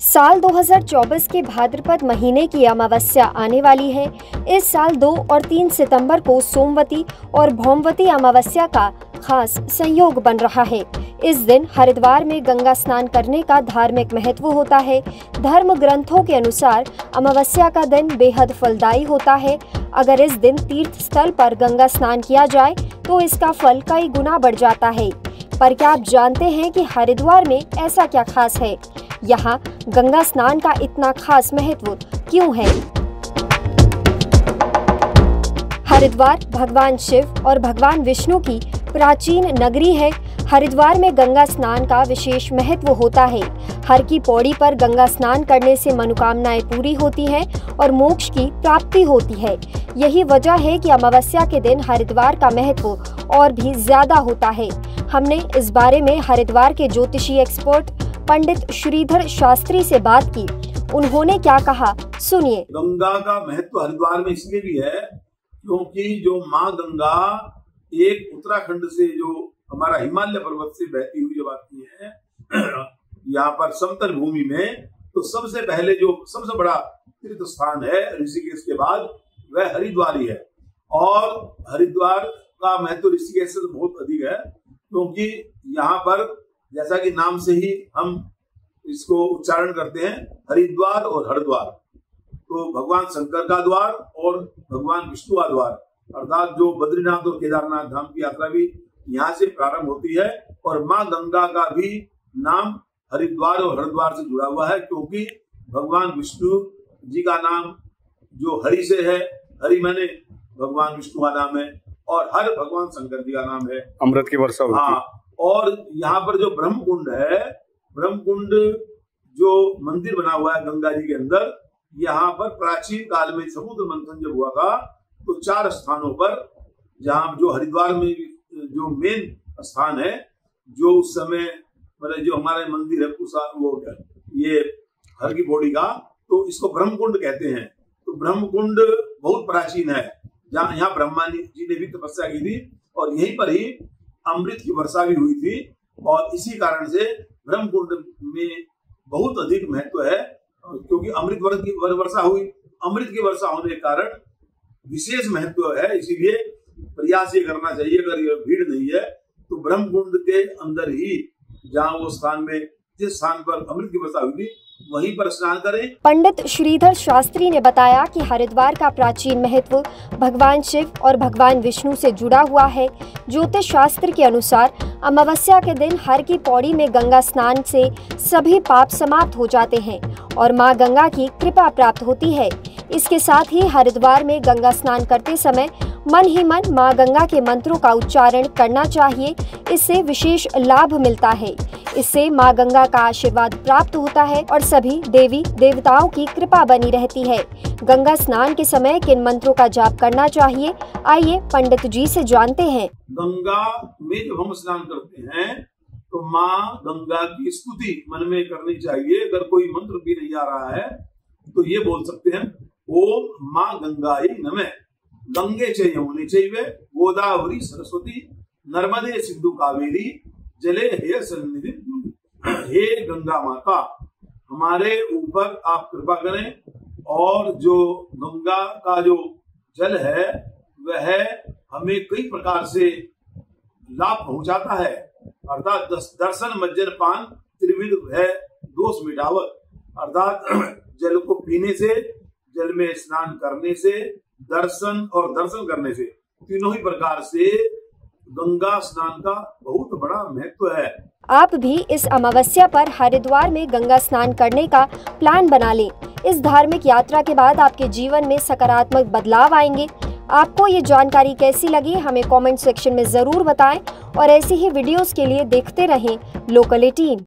साल 2024 के भाद्रपद महीने की अमावस्या आने वाली है। इस साल 2 और 3 सितंबर को सोमवती और भौमवती अमावस्या का खास संयोग बन रहा है। इस दिन हरिद्वार में गंगा स्नान करने का धार्मिक महत्व होता है। धर्म ग्रंथों के अनुसार अमावस्या का दिन बेहद फलदायी होता है। अगर इस दिन तीर्थ स्थल पर गंगा स्नान किया जाए तो इसका फल कई गुना बढ़ जाता है। पर क्या आप जानते हैं कि हरिद्वार में ऐसा क्या खास है? यहाँ गंगा स्नान का इतना खास महत्व क्यों है? हरिद्वार भगवान शिव और भगवान विष्णु की प्राचीन नगरी है। हरिद्वार में गंगा स्नान का विशेष महत्व होता है। हर की पौड़ी पर गंगा स्नान करने से मनोकामनाएं पूरी होती हैं और मोक्ष की प्राप्ति होती है। यही वजह है कि अमावस्या के दिन हरिद्वार का महत्व और भी ज्यादा होता है। हमने इस बारे में हरिद्वार के ज्योतिषी एक्सपर्ट पंडित श्रीधर शास्त्री से बात की। उन्होंने क्या कहा, सुनिए। गंगा का महत्व हरिद्वार में इसलिए भी है क्योंकि जो माँ गंगा एक उत्तराखंड से जो हमारा हिमालय पर्वत से बहती हुई जब आती है यहाँ पर समतल भूमि में, तो सबसे पहले जो सबसे बड़ा तीर्थ स्थान है ऋषिकेश के बाद वह हरिद्वार ही है। और हरिद्वार का महत्व ऋषिकेश से तो बहुत अधिक है क्योंकि यहाँ पर जैसा कि नाम से ही हम इसको उच्चारण करते हैं, हरिद्वार और हरिद्वार, तो भगवान शंकर का द्वार और भगवान विष्णु का द्वार, अर्थात जो बद्रीनाथ और केदारनाथ धाम की यात्रा भी यहाँ से प्रारंभ होती है। और माँ गंगा का भी नाम हरिद्वार और हरिद्वार से जुड़ा हुआ है क्योंकि भगवान विष्णु जी का नाम जो हरि से है, हरि माने भगवान विष्णु का नाम है, और हर भगवान शंकर जी का नाम है। अमृत की वर्षा होती है। हाँ, और यहाँ पर जो ब्रह्म कुंड है, ब्रह्म कुंड जो मंदिर बना हुआ है गंगा जी के अंदर, यहाँ पर प्राचीन काल में समुद्र मंथन जब हुआ था तो 4 स्थानों पर, जहाँ जो हरिद्वार में जो मेन स्थान है, जो उस समय मतलब जो हमारे मंदिर है वो ये हर की पौड़ी का, तो इसको ब्रह्म कुंड कहते हैं। तो ब्रह्म कुंड बहुत प्राचीन है, जहाँ यहाँ ब्रह्मा जी ने भी तपस्या की थी और यहीं पर ही अमृत की वर्षा भी हुई थी। और इसी कारण से ब्रह्म कुंड में बहुत अधिक महत्व है क्योंकि अमृत की वर्षा हुई। अमृत की वर्षा होने के कारण विशेष महत्व है, इसीलिए प्रयास ये करना चाहिए, अगर ये भीड़ नहीं है तो ब्रह्म कुंड के अंदर ही जहाँ वो स्थान में जिस स्थान पर अमृत की वर्षा हुई थी वहीं पर स्नान करें। पंडित श्रीधर शास्त्री ने बताया कि हरिद्वार का प्राचीन महत्व भगवान शिव और भगवान विष्णु से जुड़ा हुआ है। ज्योतिष शास्त्र के अनुसार अमावस्या के दिन हर की पौड़ी में गंगा स्नान से सभी पाप समाप्त हो जाते हैं और मां गंगा की कृपा प्राप्त होती है। इसके साथ ही हरिद्वार में गंगा स्नान करते समय मन ही मन मां गंगा के मंत्रों का उच्चारण करना चाहिए। इससे विशेष लाभ मिलता है। इससे मां गंगा का आशीर्वाद प्राप्त होता है और सभी देवी देवताओं की कृपा बनी रहती है। गंगा स्नान के समय किन मंत्रों का जाप करना चाहिए, आइए पंडित जी से जानते हैं। गंगा में जब हम स्नान करते हैं तो माँ गंगा की स्तुति मन में करनी चाहिए। अगर कोई मंत्र भी नहीं आ रहा है तो ये बोल सकते हैं, ओम माँ गंगायै नमः, गंगे च यमुने चैव गोदावरी सरस्वती नर्मदे सिंधु कावेरी जले हे सन्निधि। हे गंगा माता, हमारे ऊपर आप कृपा करें और जो गंगा का जो जल है वह हमें कई प्रकार से लाभ पहुंचाता है, अर्थात दर्शन मज्जन पान त्रिविध है दोष मिटावत, अर्थात जल को पीने से, जल में स्नान करने से, दर्शन और दर्शन करने से, तीनों ही प्रकार से गंगा स्नान का बहुत बड़ा महत्व है। आप भी इस अमावस्या पर हरिद्वार में गंगा स्नान करने का प्लान बना लें। इस धार्मिक यात्रा के बाद आपके जीवन में सकारात्मक बदलाव आएंगे। आपको ये जानकारी कैसी लगी हमें कमेंट सेक्शन में जरूर बताएं और ऐसी ही वीडियोस के लिए देखते रहें लोकल 18।